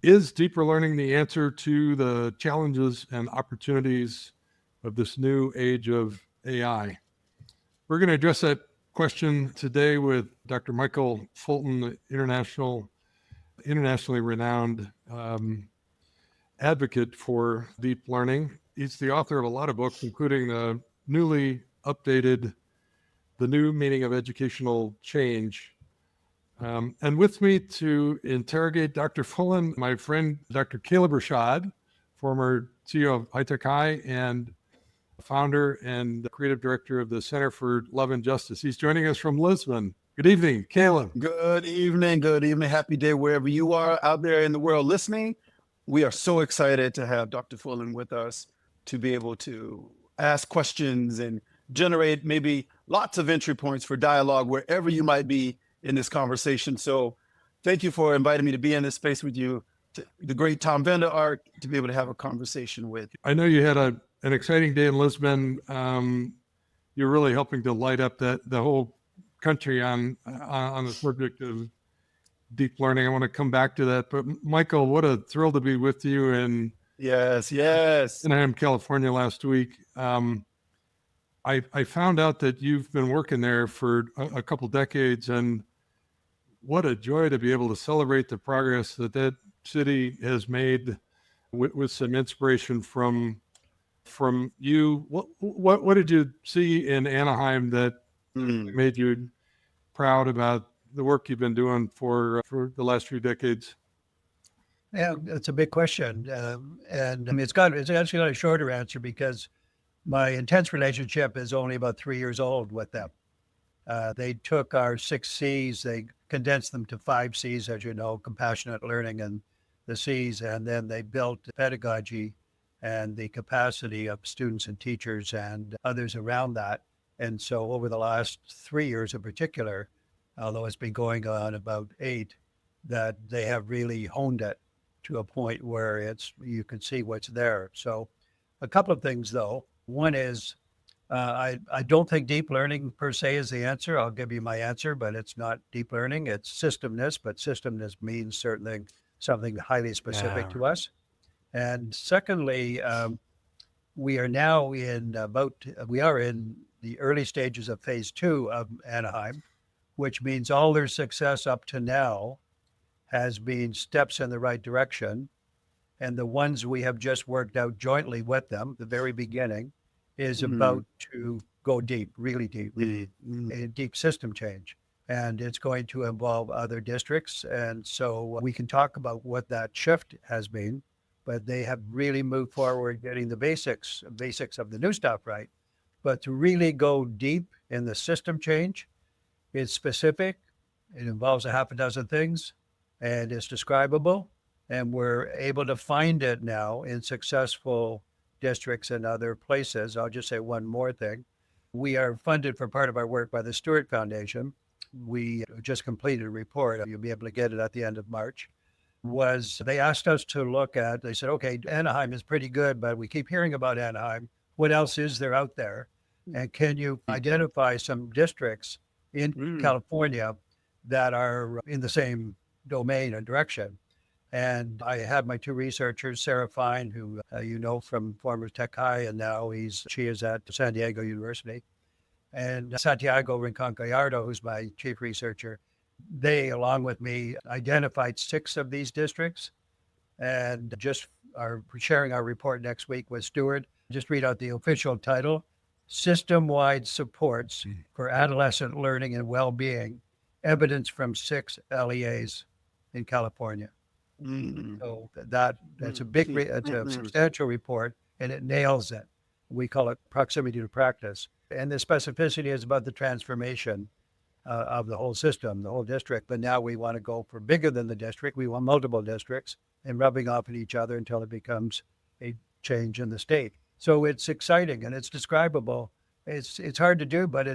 Is deeper learning the answer to the challenges and opportunities of this new age of AI? We're going to address that question today with Dr. Michael Fullan, the internationally renowned advocate for deep learning. He's the author of a lot of books, including the newly updated The New Meaning of Educational Change. And with me to interrogate Dr. Fullan, my friend, Dr. Kaleb Rashad, former CEO of High Tech High and founder and creative director of the Center for Love and Justice. He's joining us from Lisbon. Good evening, Kaleb. Good evening. Good evening. Happy day wherever you are out there in the world listening. We are so excited to have Dr. Fullan with us to be able to ask questions and generate maybe lots of entry points for dialogue wherever you might be in this conversation. So thank you for inviting me to be in this space with you, the great Vander Ark, to be able to have a conversation with. I know you had an exciting day in Lisbon. You're really helping to light up the whole country on the subject of deep learning. I want to come back to that. But Michael, what a thrill to be with you in Anaheim, California last week. I found out that you've been working there for a couple decades, and what a joy to be able to celebrate the progress that city has made with some inspiration from you. What did you see in Anaheim that made you proud about the work you've been doing for the last few decades? Yeah, it's a big question. And I mean, it's actually got a shorter answer because my intense relationship is only about 3 years old with them. They took our 6 C's, they condensed them to 5 C's, as you know, compassionate learning and the C's, and then they built pedagogy and the capacity of students and teachers and others around that. And so over the last 3 years in particular, although it's been going on about 8, that they have really honed it to a point where you can see what's there. So a couple of things though. One is, I don't think deep learning per se is the answer. I'll give you my answer, but it's not deep learning. It's systemness, but systemness means certainly something highly specific to us. And secondly, we are in the early stages of phase 2 of Anaheim, which means all their success up to now has been steps in the right direction. And the ones we have just worked out jointly with them, the very beginning, is about to go deep, really deep, a deep system change. And it's going to involve other districts. And so we can talk about what that shift has been, but they have really moved forward getting the basics of the new stuff right. But to really go deep in the system change, it's specific, it involves a half a dozen things, and it's describable. And we're able to find it now in successful districts and other places. I'll just say one more thing. We are funded for part of our work by the Stewart Foundation. We just completed a report. You'll be able to get it at the end of March. They asked us to they said, okay, Anaheim is pretty good, but we keep hearing about Anaheim. What else is there out there? And can you identify some districts in California that are in the same domain or direction? And I had my 2 researchers, Sarah Fine, who you know from former Tech High, and now she is at San Diego University, and Santiago Rincon Gallardo, who's my chief researcher. They, along with me, identified 6 of these districts and just are sharing our report next week with Stewart. Just read out the official title: System-Wide Supports for Adolescent Learning and Well-Being, Evidence from 6 LEAs in California. So that's a substantial report, and it nails it. We call it proximity to practice. And the specificity is about the transformation of the whole system, the whole district. But now we want to go for bigger than the district. We want multiple districts and rubbing off at each other until it becomes a change in the state. So it's exciting and it's describable. It's hard to do, but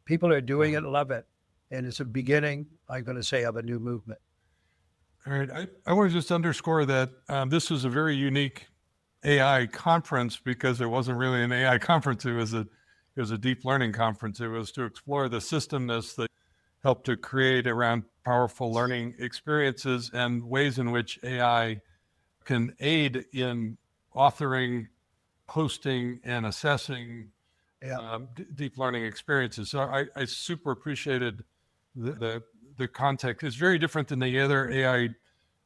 people are doing it, love it. And it's a beginning, I'm going to say, of a new movement. All right. I want to just underscore that this was a very unique AI conference because it wasn't really an AI conference. It was a deep learning conference. It was to explore the systemness, helped to create around powerful learning experiences and ways in which AI can aid in authoring, hosting, and assessing Yeah. deep learning experiences. So I super appreciated the context. It's very different than the other AI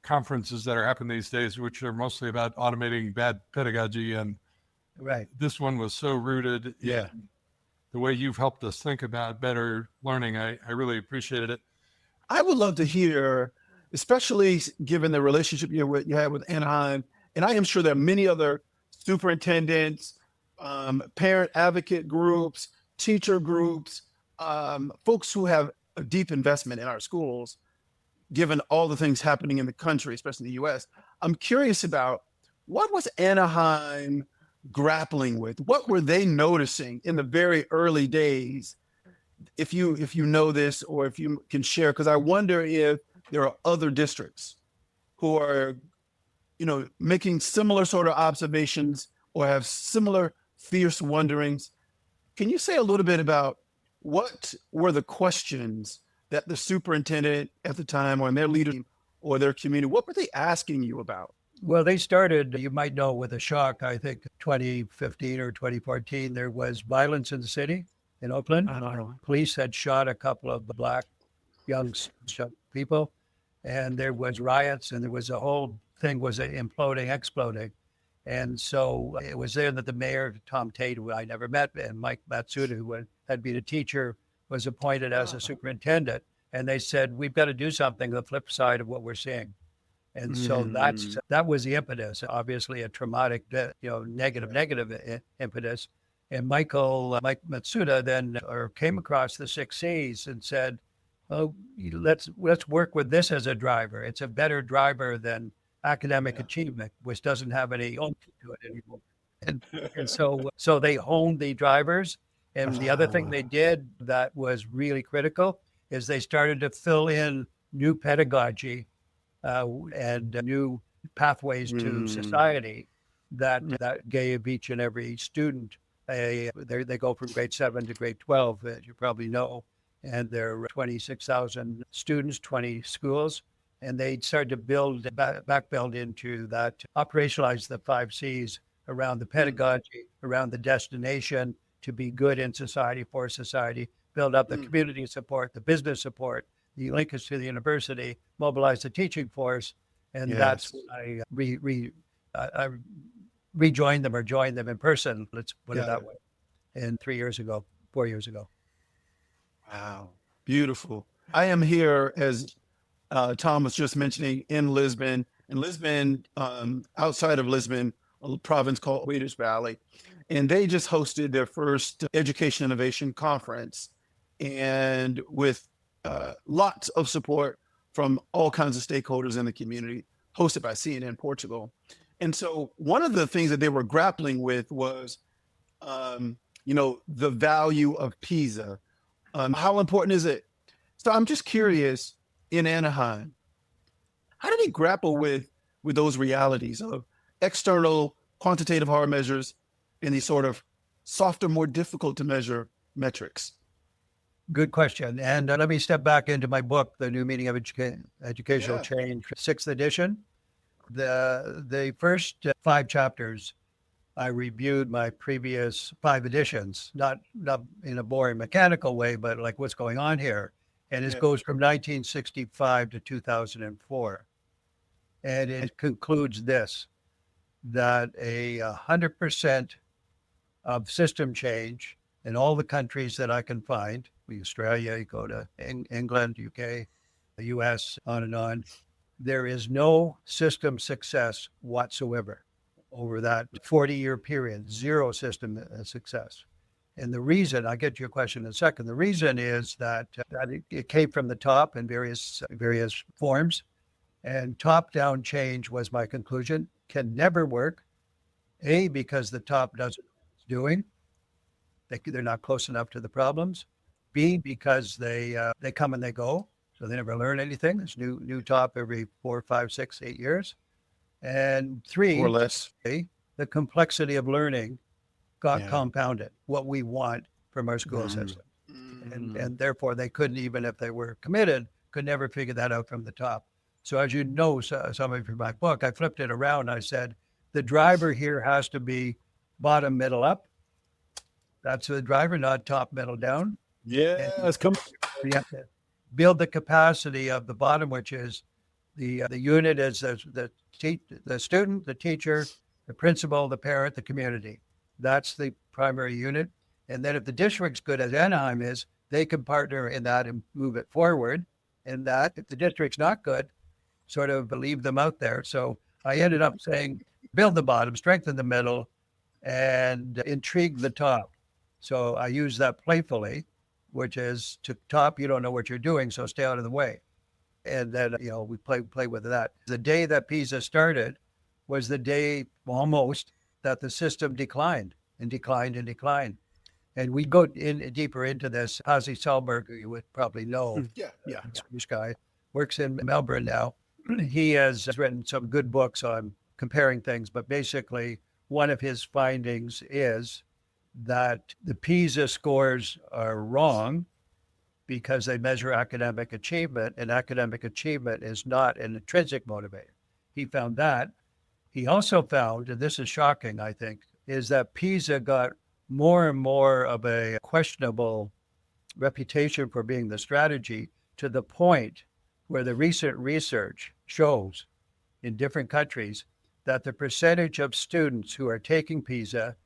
conferences that are happening these days, which are mostly about automating bad pedagogy. And Right. this one was so rooted Yeah. in the way you've helped us think about better learning. I really appreciated it. I would love to hear, especially given the relationship you had with Anaheim, and I am sure there are many other superintendents, parent advocate groups, teacher groups, folks who have a deep investment in our schools, given all the things happening in the country, especially the US. I'm curious about what was Anaheim grappling with? What were they noticing in the very early days, if you know this or if you can share? Because I wonder if there are other districts who are, making similar sort of observations or have similar fierce wonderings. Can you say a little bit about what were the questions that the superintendent at the time or in their leadership or their community, what were they asking you about? Well, they started, you might know, with a shock. I think 2015 or 2014, there was violence in the city in Oakland. I don't know. Police had shot a couple of black young people, and there was riots, and there was a whole thing was imploding, exploding. And so it was there that the mayor, Tom Tate, who I never met, and Mike Matsuda, who had been a teacher, was appointed as a superintendent. And they said, we've got to do something, the flip side of what we're seeing. And so that was the impetus, obviously a traumatic, negative impetus. And Mike Matsuda then came across the 6 C's and said, oh, let's work with this as a driver. It's a better driver than academic achievement, which doesn't have any oomph to it anymore. And so they honed the drivers. And the other thing they did that was really critical is they started to fill in new pedagogy and new pathways to society that gave each and every student they go from grade 7 to grade 12, as you probably know, and there are 26,000 students, 20 schools, and they started to build into that, operationalize the 5 C's around the pedagogy, around the destination to be good in society, for society, build up the community support, the business support, the linkage to the university, mobilize the teaching force, and that's when I rejoined them or joined them in person. Let's put it that way. And 4 years ago. Wow, beautiful. I am here, as Tom was just mentioning, in Lisbon. In Lisbon, outside of Lisbon, a province called Waiters Valley, and they just hosted their first education innovation conference, and with lots of support from all kinds of stakeholders in the community, hosted by CNN Portugal. And so one of the things that they were grappling with was, the value of PISA. How important is it? So I'm just curious, in Anaheim, how do they grapple with those realities of external quantitative hard measures and these sort of softer, more difficult to measure metrics? Good question. And let me step back into my book, The New Meaning of Educational Change, 6th edition. The first 5 chapters, I reviewed my previous 5 editions, not in a boring mechanical way, but like what's going on here. And it goes from 1965 to 2004. And it concludes this, that 100% of system change in all the countries that I can find, Australia, you go to England, UK, the US, on and on, there is no system success whatsoever over that 40-year period, 0 system success. And the reason, I'll get to your question in a second, the reason is that it came from the top in various forms, and top-down change was my conclusion, can never work. A, because the top doesn't know what it's doing. They're not close enough to the problems. B, because they come and they go, so they never learn anything. There's new top every 4, 5, 6, 8 years. And 3, or less, the complexity of learning got compounded, what we want from our school system. and therefore they couldn't, even if they were committed, could never figure that out from the top. So as you know, some of you from my book, I flipped it around. I said, the driver here has to be bottom, middle, up. That's the driver, not top, middle, down. Yes, come. You have to build the capacity of the bottom, which is the unit is the student, the teacher, the principal, the parent, the community. That's the primary unit. And then if the district's good, as Anaheim is, they can partner in that and move it forward. And that, if the district's not good, sort of leave them out there. So I ended up saying, build the bottom, strengthen the middle, and intrigue the top. So I use that playfully, which is to top, you don't know what you're doing, so stay out of the way. And then, we play with that. The day that PISA started was the day almost that the system declined and declined and declined. And we go in deeper into this. Hazy Solberg, you would probably know, Swedish guy, works in Melbourne now. He has written some good books on comparing things, but basically one of his findings is that the PISA scores are wrong because they measure academic achievement, and academic achievement is not an intrinsic motivator. He found that. He also found, and this is shocking, I think, is that PISA got more and more of a questionable reputation for being the strategy, to the point where the recent research shows in different countries that the percentage of students who are taking PISA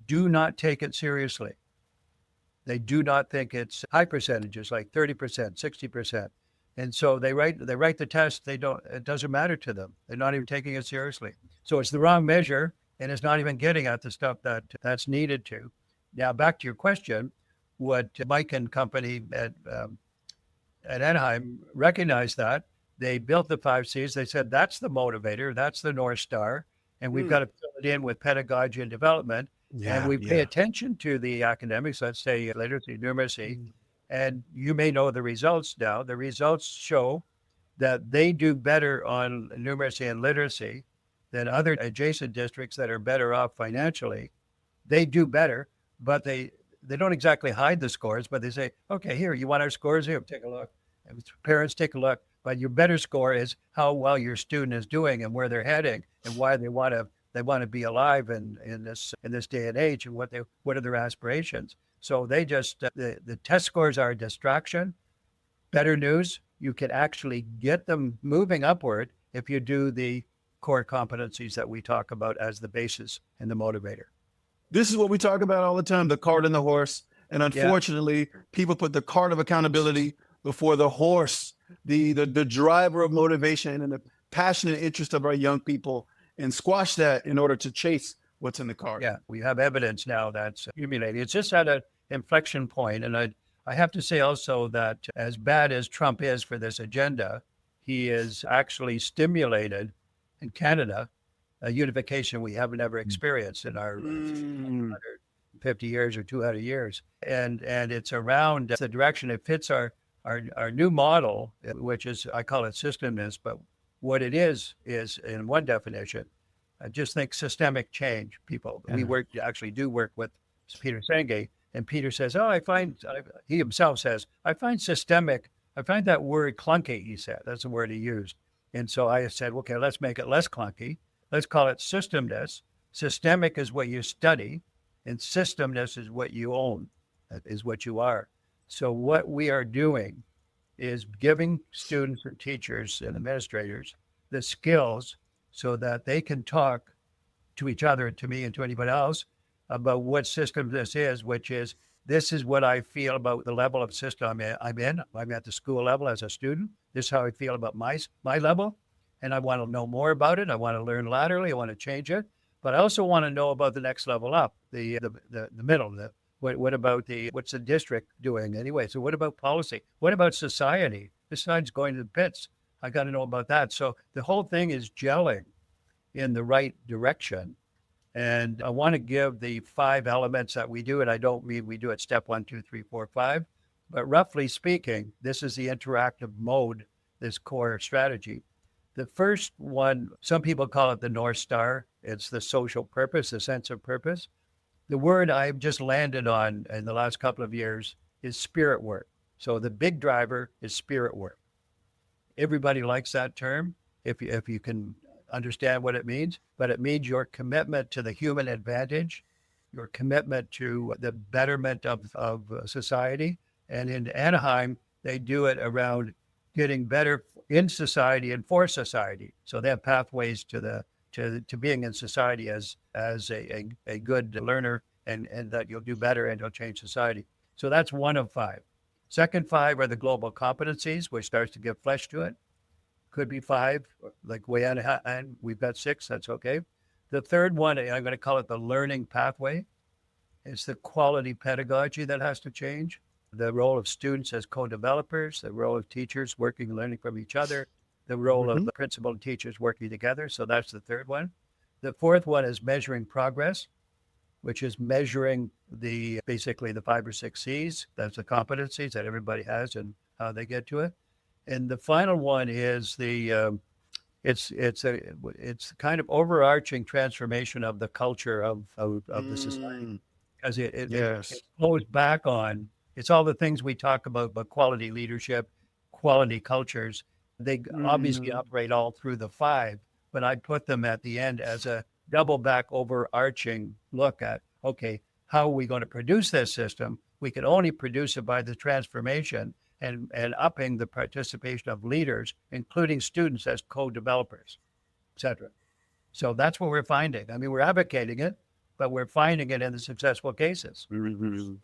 do not take it seriously. They do not think it's high percentages, like 30%, 60%. And so they write the test, it doesn't matter to them. They're not even taking it seriously. So it's the wrong measure, and it's not even getting at the stuff that's needed to. Now, back to your question, what Mike and company at Anaheim recognized that. They built the 5 C's. They said, that's the motivator, that's the North Star, and we've got to fill it in with pedagogy and development. And we pay attention to the academics, let's say literacy, numeracy, and you may know the results now. The results show that they do better on numeracy and literacy than other adjacent districts that are better off financially. They do better, but they don't exactly hide the scores, but they say, okay, here, you want our scores? Here, take a look. And parents, take a look. But your better score is how well your student is doing and where they're heading and why they want to be alive in this day and age, and what are their aspirations. So they just the test scores are a distraction. Better news, you can actually get them moving upward if you do the core competencies that we talk about as the basis and the motivator. This is what we talk about all the time, the cart and the horse. And unfortunately, people put the cart of accountability before the horse, the driver of motivation and the passion and interest of our young people, and squash that in order to chase what's in the cart. Yeah, we have evidence now that's accumulating. It's just at an inflection point. And I have to say also that as bad as Trump is for this agenda, he is actually stimulated in Canada a unification we haven't ever experienced in our 150 years or 200 years. And it's around the direction it fits our new model, which is, I call it systemness, but what it is in one definition, I just think systemic change people. We actually do work with Peter Senge, and Peter says, he himself says, I find that word clunky, he said. That's the word he used. And so I said, okay, let's make it less clunky. Let's call it systemness. Systemic is what you study, and systemness is what you own, is what you are. So what we are doing is giving students and teachers and administrators the skills so that they can talk to each other, to me and to anybody else, about what system this is, which is, this is what I feel about the level of system I'm in. I'm at the school level as a student. This is how I feel about my level. And I want to know more about it. I want to learn laterally. I want to change it. But I also want to know about the next level up, the middle. What about what's the district doing anyway? So what about policy? What about society? This side's going to the pits. I got to know about that. So the whole thing is gelling in the right direction. And I want to give the 5 elements that we do, and I don't mean we do it step 1, 2, 3, 4, 5, but roughly speaking, this is the interactive mode, this core strategy. The first one, some people call it the North Star. It's the social purpose, the sense of purpose. The word I've just landed on in the last couple of years is spirit work. So the big driver is spirit work. Everybody likes that term if you can understand what it means, but it means your commitment to the human advantage, your commitment to the betterment of society. And in Anaheim, they do it around getting better in society and for society. So they have pathways to being in society as a good learner, and that you'll do better and you'll change society. So that's one of five. Second five are the global competencies, which starts to give flesh to it. Could be five, like way out, and we've got six. That's okay. The third one, I'm going to call it the learning pathway. It's the quality pedagogy that has to change. The role of students as co-developers, the role of teachers working and learning from each other, the role of the principal and teachers working together. So that's the third one. The fourth one is measuring progress, which is measuring basically the 5 or 6 C's. That's the competencies that everybody has and how they get to it. And the final one is it's kind of overarching transformation of the culture of the society, because it flows back on. It's all the things we talk about quality leadership, quality cultures. They obviously operate all through the five, but I put them at the end as a double back overarching look at, okay, how are we going to produce this system? We can only produce it by the transformation and upping the participation of leaders, including students as co-developers, et cetera. So that's what we're finding. I mean, we're advocating it, but we're finding it in the successful cases.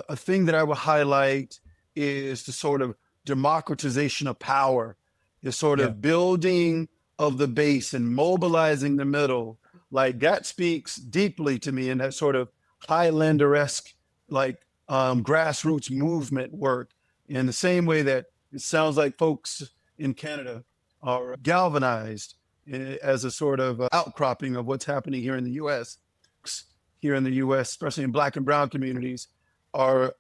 A thing that I would highlight is the sort of democratization of power, the sort of building of the base and mobilizing the middle. Like that speaks deeply to me in that sort of Highlander-esque, like grassroots movement work, in the same way that it sounds like folks in Canada are galvanized as a sort of outcropping of what's happening here in the U.S. Here in the U.S., especially in Black and Brown communities, are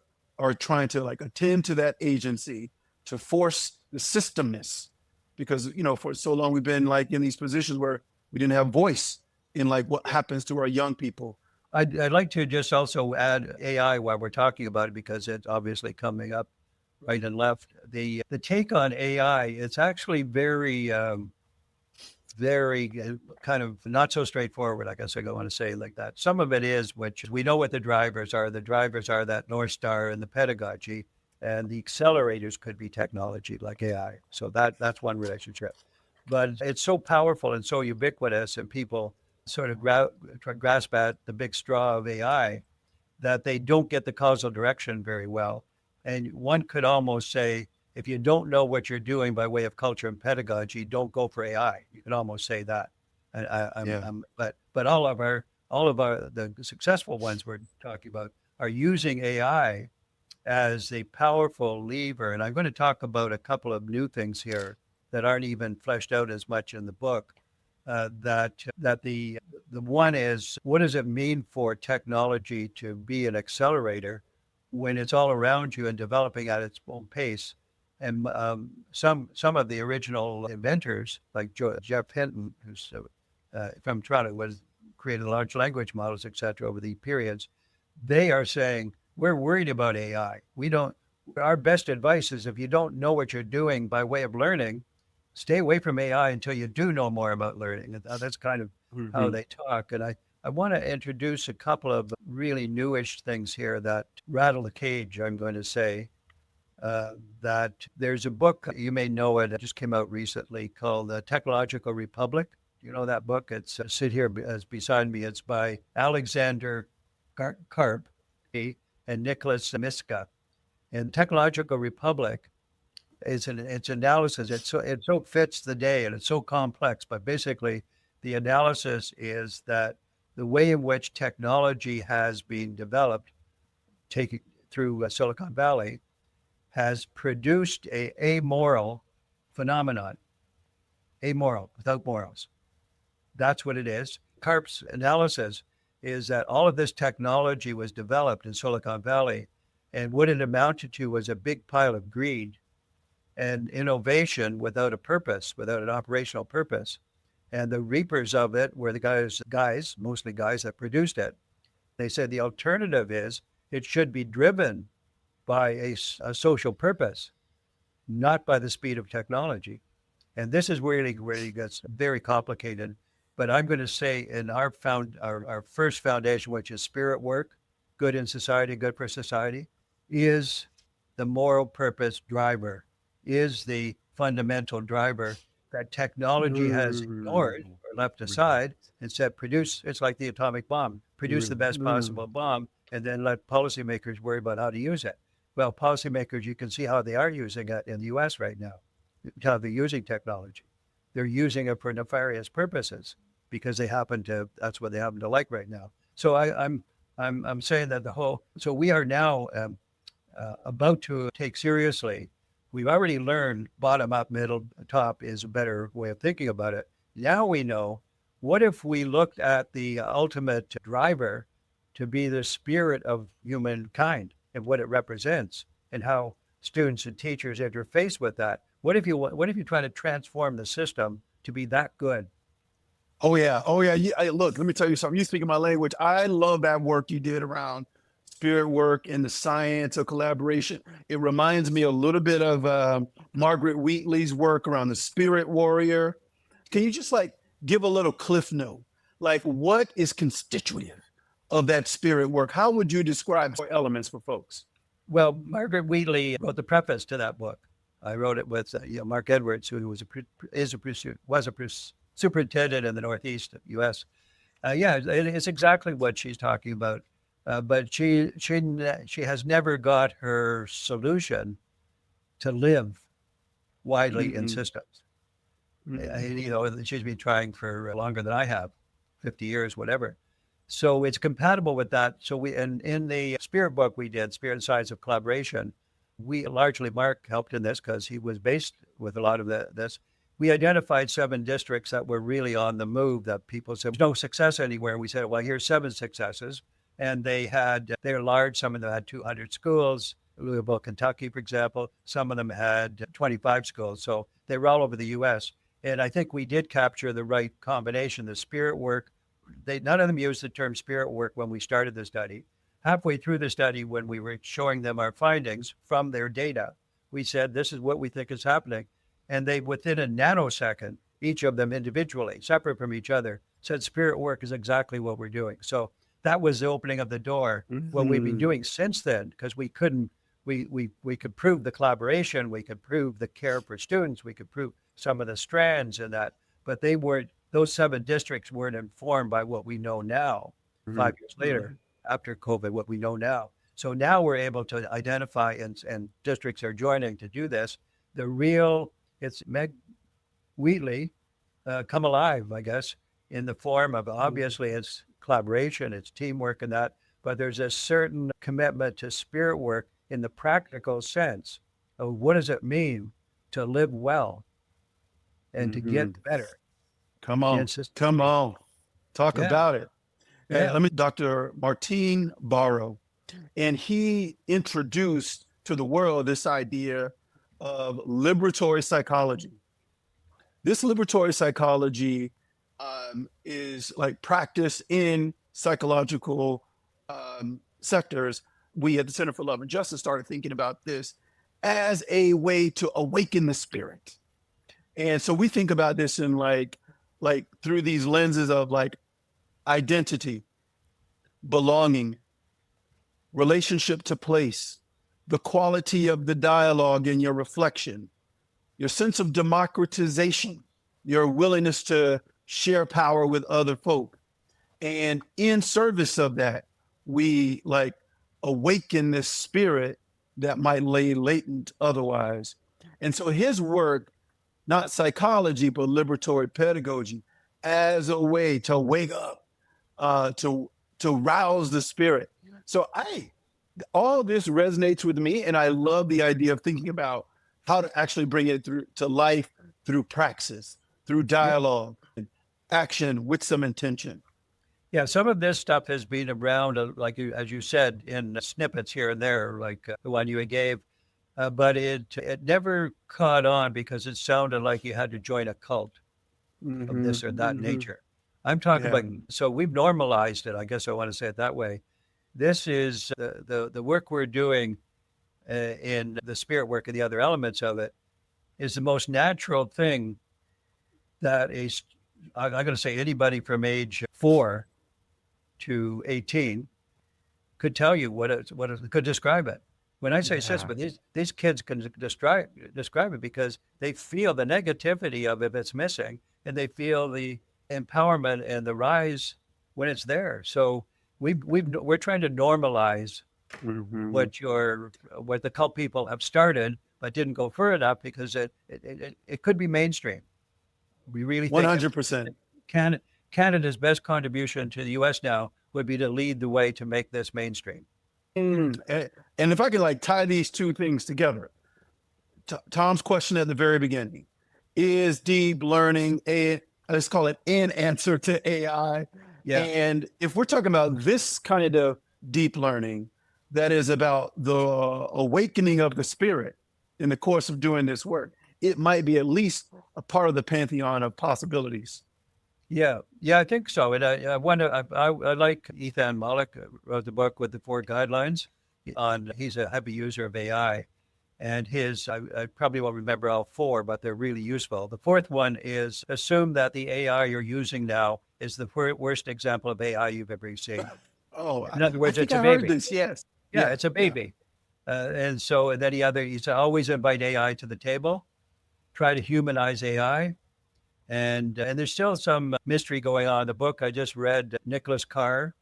trying to like attend to that agency to force the systemness, because for so long we've been like in these positions where we didn't have voice in like what happens to our young people. I'd like to just also add AI while we're talking about it, because it's obviously coming up right and left. The take on AI, it's actually very kind of not so straightforward, I guess I want to say like that. Some of it is, which we know what the drivers are. The drivers are that North Star and the pedagogy, and the accelerators could be technology like AI. So that's one relationship. But it's so powerful and so ubiquitous, and people sort of grasp at the big straw of AI, that they don't get the causal direction very well. And one could almost say, if you don't know what you're doing by way of culture and pedagogy, don't go for AI. You could almost say that. But all of the successful ones we're talking about are using AI as a powerful lever. And I'm going to talk about a couple of new things here that aren't even fleshed out as much in the book. That the one is, what does it mean for technology to be an accelerator when it's all around you and developing at its own pace? And some of the original inventors, like Jeff Hinton, who's from Toronto, created large language models, et cetera, over the periods. They are saying, we're worried about AI. Our best advice is, if you don't know what you're doing by way of learning, stay away from AI until you do know more about learning. And that's kind of how they talk. And I want to introduce a couple of really newish things here that rattle the cage, I'm going to say. That there's a book, you may know it just came out recently, called The Technological Republic. You know that book? It's sit here as beside me. It's by Alexander Karp and Nicholas Miska. And Technological Republic is its analysis. It so fits the day, and it's so complex. But basically, the analysis is that the way in which technology has been developed, taking through Silicon Valley, has produced a amoral phenomenon. Amoral, without morals. That's what it is. Karp's analysis is that all of this technology was developed in Silicon Valley, and what it amounted to was a big pile of greed and innovation without a purpose, without an operational purpose. And the reapers of it were the guys, mostly guys that produced it. They said the alternative is it should be driven by a social purpose, not by the speed of technology. And this is really, really gets very complicated. But I'm going to say in our first foundation, which is spirit work, good in society, good for society, is the moral purpose driver, is the fundamental driver that technology has ignored or left aside. Instead, it's like the atomic bomb, produce the best possible bomb, and then let policymakers worry about how to use it. Well, policymakers, you can see how they are using it in the US right now, how they're using technology. They're using it for nefarious purposes because that's what they happen to like right now. So I'm saying that so we are now about to take seriously. We've already learned bottom up, middle, top is a better way of thinking about it. Now we know, what if we looked at the ultimate driver to be the spirit of humankind and what it represents and how students and teachers interface with that? What if you try to transform the system to be that good? Oh yeah. Look, let me tell you something. You speaking my language. I love that work you did around spirit work and the science of collaboration. It reminds me a little bit of Margaret Wheatley's work around the spirit warrior. Can you just like give a little cliff note? Like, what is constitutive of that spirit work? How would you describe elements for folks? Well, Margaret Wheatley wrote the preface to that book. I wrote it with Mark Edwards, who was a superintendent in the Northeast U.S. It's exactly what she's talking about. But she has never got her solution to live widely in systems. She's been trying for longer than I have, 50 years, whatever. So it's compatible with that. So in the Spirit book we did, Spirit and Science of Collaboration, Mark helped in this because he was based with a lot of this. We identified 7 districts that were really on the move, that people said, no success anywhere. We said, well, here's 7 successes. And they're large. Some of them had 200 schools. Louisville, Kentucky, for example. Some of them had 25 schools. So they were all over the U.S. And I think we did capture the right combination, the spirit work. None of them used the term spirit work when we started the study. Halfway through the study, when we were showing them our findings from their data, we said, this is what we think is happening. And they, within a nanosecond, each of them individually, separate from each other, said spirit work is exactly what we're doing. So that was the opening of the door. What we've been doing since then, because we could prove the collaboration, we could prove the care for students, we could prove some of the strands in that, but those 7 districts weren't informed by what we know now, 5 years later, after COVID, what we know now. So now we're able to identify, and districts are joining to do this. It's Meg Wheatley come alive, I guess, in the form of, obviously it's collaboration, it's teamwork and that, but there's a certain commitment to spirit work in the practical sense of what does it mean to live well and to get better. Come on. Talk about it. Yeah. Let me, Dr. Martin Barrow, and he introduced to the world this idea of liberatory psychology. This liberatory psychology is like practice in psychological sectors. We at the Center for Love and Justice started thinking about this as a way to awaken the spirit. And so we think about this in like through these lenses of like identity, belonging, relationship to place, the quality of the dialogue in your reflection, your sense of democratization, your willingness to share power with other folk. And in service of that, we like awaken this spirit that might lay latent otherwise. And so his work, not psychology, but liberatory pedagogy, as a way to wake up, to rouse the spirit. So all this resonates with me, and I love the idea of thinking about how to actually bring it to life through praxis, through dialogue, and action with some intention. Yeah, some of this stuff has been around, as you said, in snippets here and there, like the one you gave, but it never caught on because it sounded like you had to join a cult of this or that nature. I'm talking about, so we've normalized it, I guess I want to say it that way. This is the work we're doing in the spirit work and the other elements of it, is the most natural thing that I'm going to say anybody from age 4 to 18 could tell you what it could describe it. When I say system, these kids can describe it because they feel the negativity of it that's missing, and they feel the empowerment and the rise when it's there. So we're trying to normalize what the cult people have started, but didn't go further enough because it could be mainstream. We really think 100%. Canada's best contribution to the U.S. now would be to lead the way to make this mainstream. And if I could like tie these two things together, Tom's question at the very beginning, is deep learning let's call it an answer to AI? Yeah. And if we're talking about this kind of deep learning, that is about the awakening of the spirit in the course of doing this work, it might be at least a part of the pantheon of possibilities. Yeah, I think so. And I like Ethan Malik, wrote the book with the 4 guidelines he's a heavy user of AI, and I probably won't remember all 4, but they're really useful. The 4th one is assume that the AI you're using now is the worst example of AI you've ever seen. Oh, in other words, it's a heard baby. this, yes. Yeah, it's a baby. And then he said, always invite AI to the table, try to humanize AI. And there's still some mystery going on in the book. I just read Nicholas Carr,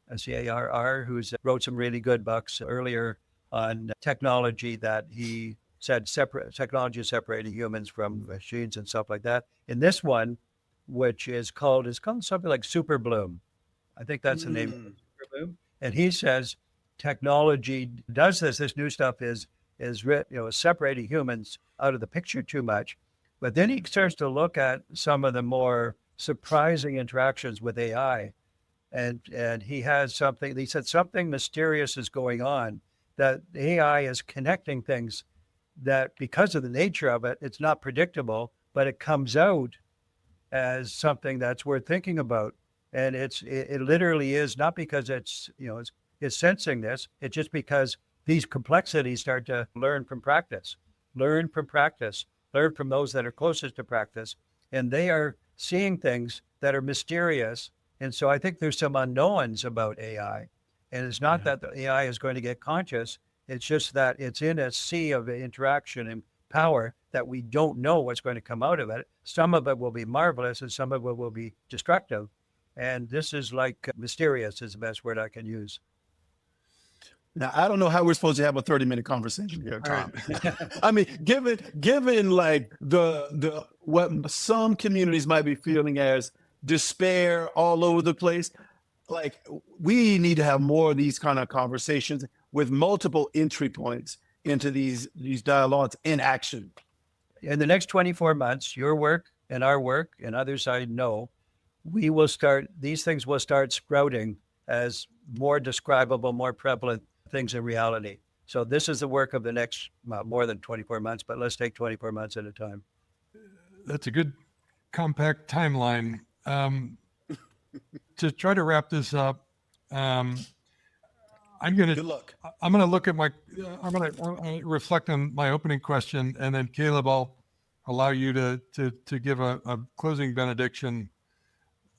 Carr, who's wrote some really good books earlier on technology that he said technology is separating humans from machines and stuff like that. In this one, which is called something like Super Bloom. I think that's the name of it, Super Bloom. And he says technology does this. This new stuff is separating humans out of the picture too much. But then he starts to look at some of the more surprising interactions with AI. And he said something mysterious is going on, that AI is connecting things that because of the nature of it, it's not predictable, but it comes out as something that's worth thinking about. And it literally is not because it's sensing this, it's just because these complexities start to learn from practice, learn from those that are closest to practice, and they are seeing things that are mysterious. And so I think there's some unknowns about AI. And it's not that the AI is going to get conscious. It's just that it's in a sea of interaction and power that we don't know what's going to come out of it. Some of it will be marvelous and some of it will be destructive. And this is like mysterious is the best word I can use. Now, I don't know how we're supposed to have a 30-minute conversation here, Tom. Right. I mean, given like the what some communities might be feeling as despair all over the place, like we need to have more of these kind of conversations with multiple entry points into these dialogues in action. In the next 24 months, your work and our work and others I know, these things will start sprouting as more describable, more prevalent things in reality. So this is the work of the next more than 24 months, but let's take 24 months at a time. That's a good compact timeline. To try to wrap this up, I'm going Good luck. to look at I'm going to reflect on my opening question, and then Kaleb, I'll allow you to give a closing benediction.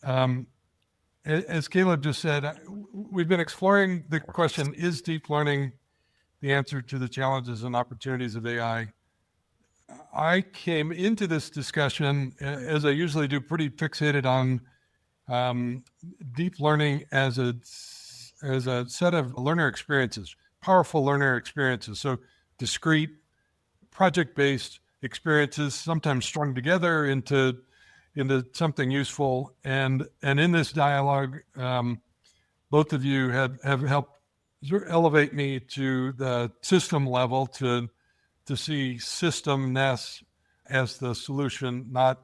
As Kaleb just said, we've been exploring the question, is deep learning the answer to the challenges and opportunities of AI? I came into this discussion, as I usually do, pretty fixated on deep learning as a set of learner experiences, powerful learner experiences. So discrete, project-based experiences, sometimes strung together into something useful. And in this dialogue, both of you have helped elevate me to the system level to see Systemness as the solution, not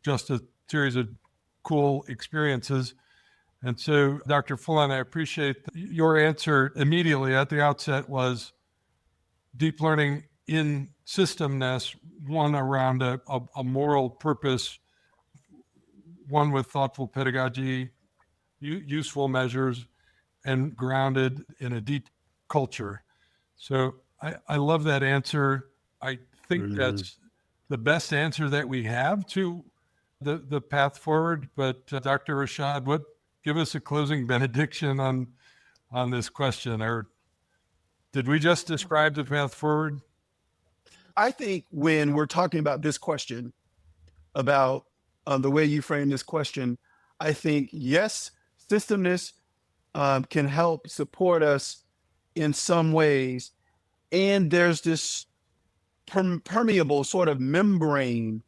just a series of cool experiences. And so, Dr. Fullan, I appreciate your answer immediately at the outset was deep learning in Systemness, one around a moral purpose, one with thoughtful pedagogy, useful measures, and grounded in a deep culture. So I love that answer. I think Mhm. that's the best answer that we have to the path forward. But Dr. Rashad, give us a closing benediction on this question, or did we just describe the path forward? I think when we're talking about this question, about the way you frame this question, I think, yes, systemness can help support us in some ways. And there's this permeable sort of membrane,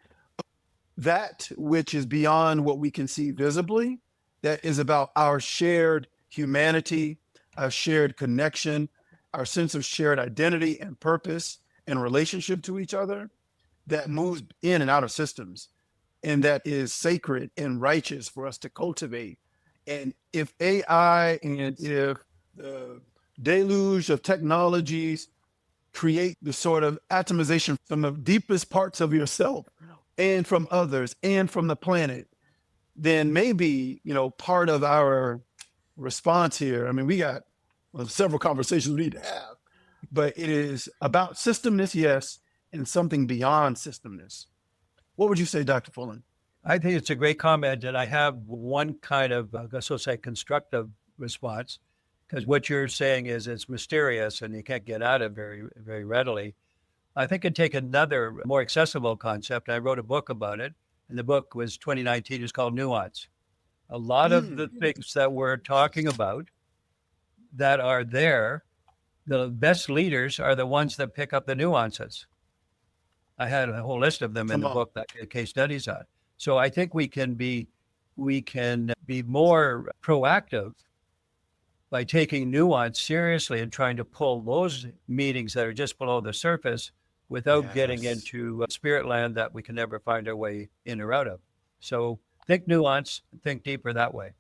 that which is beyond what we can see visibly, that is about our shared humanity, our shared connection, our sense of shared identity and purpose and relationship to each other, that moves in and out of systems, and that is sacred and righteous for us to cultivate. And if AI and if the deluge of technologies create the sort of atomization from the deepest parts of yourself and from others and from the planet, then maybe, part of our response here, I mean, we got several conversations we need to have, but it is about systemness, yes, and something beyond systemness. What would you say, Dr. Fullan? I think it's a great comment, and I have one kind of, I guess I'll say, constructive response, because what you're saying is it's mysterious and you can't get at it very, very readily. I think I'd take another more accessible concept. I wrote a book about it, and the book was 2019. It's called Nuance. A lot of the things that we're talking about that are there, the best leaders are the ones that pick up the nuances. I had a whole list of them in the book that case studies on. So I think we can be more proactive by taking nuance seriously and trying to pull those meanings that are just below the surface without getting into spirit land that we can never find our way in or out of. So think nuance, think deeper that way.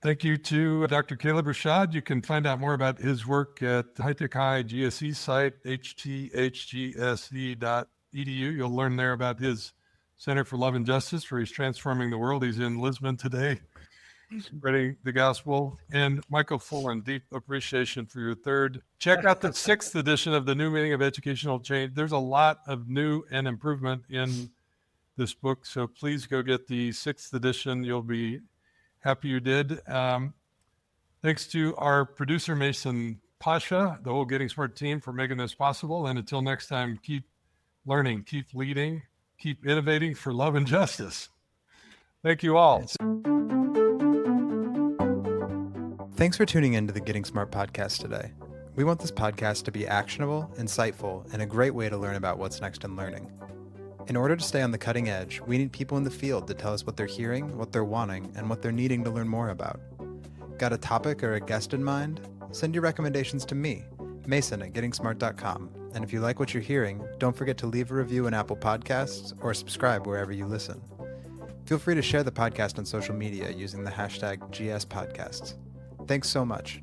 Thank you to Dr. Kaleb Rashad. You can find out more about his work at the High Tech High GSE site, hthgse.edu. You'll learn there about his Center for Love and Justice, where he's transforming the world. He's in Lisbon today, spreading the gospel. And Michael Fullan, deep appreciation for your third. Check out the 6th edition of The New Meaning of Educational Change. There's a lot of new and improvement in this book, so please go get the 6th edition. You'll be happy you did. Thanks to our producer, Mason Pasha, the whole Getting Smart team for making this possible. And until next time, keep learning, keep leading, keep innovating for love and justice. Thank you all. Thanks for tuning in to the Getting Smart podcast today. We want this podcast to be actionable, insightful, and a great way to learn about what's next in learning. In order to stay on the cutting edge, we need people in the field to tell us what they're hearing, what they're wanting, and what they're needing to learn more about. Got a topic or a guest in mind? Send your recommendations to me, Mason at gettingsmart.com. And if you like what you're hearing, don't forget to leave a review in Apple Podcasts or subscribe wherever you listen. Feel free to share the podcast on social media using the hashtag GSPodcasts. Thanks so much.